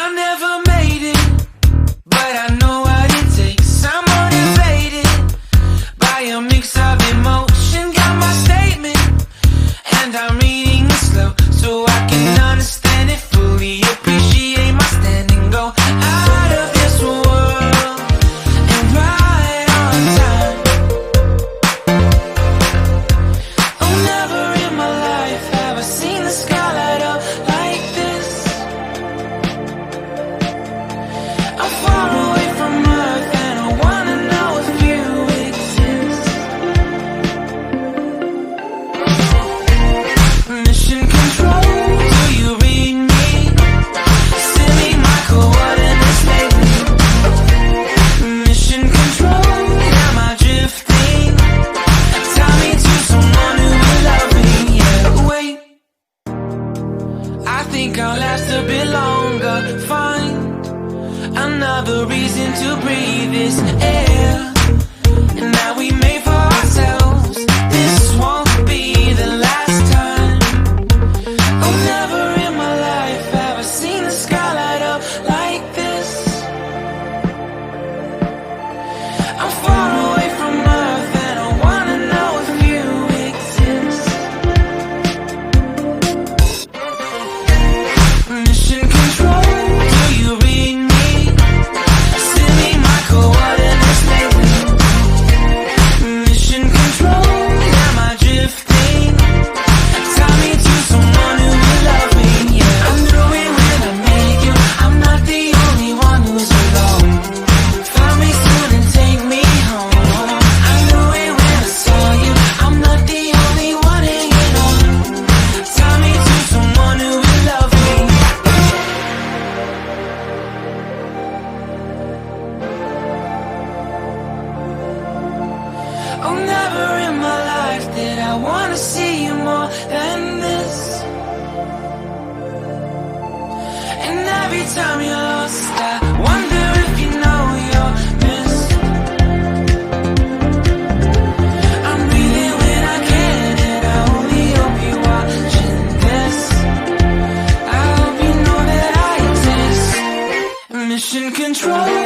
I never made it, but I know what it takes. I'm motivated by a mix of emotion. Got my statement, and I'm reading it slow so I can understand it fully. Appreciate my standing, go out of this world and right on time. Oh, never in my life have I seen the sky light up like this. I'm far away from Earth and I wanna know if you exist. Mission control, do you read me? Send me my coordinates lately. Mission control, am I drifting? Tie me to someone who will love me. Yeah, wait, I think I'll last a bit longer. Find another reason to breathe this air, and that we made for ourselves. This won't be the last time. Oh, never in my life have I seen the sky light up like this. I'm far away from Earth and I wanna know if you exist. Mission control, do you read me? Send me my coordinates lately. Mission control, am I drifting? Tie me to someone who will love me. Yeah, I knew it when I met you. I'm not the only one who's alone. Find me soon and take me home. I knew it when I saw you. I'm not the only one hanging on. Tie me to someone who will love me. Oh, never in my life did I wanna see you more than this. And every time you're lost, I wonder if you know you're missed. I'm breathing when I can, and I only hope you're watching this. I hope you know that I exist. Mission control.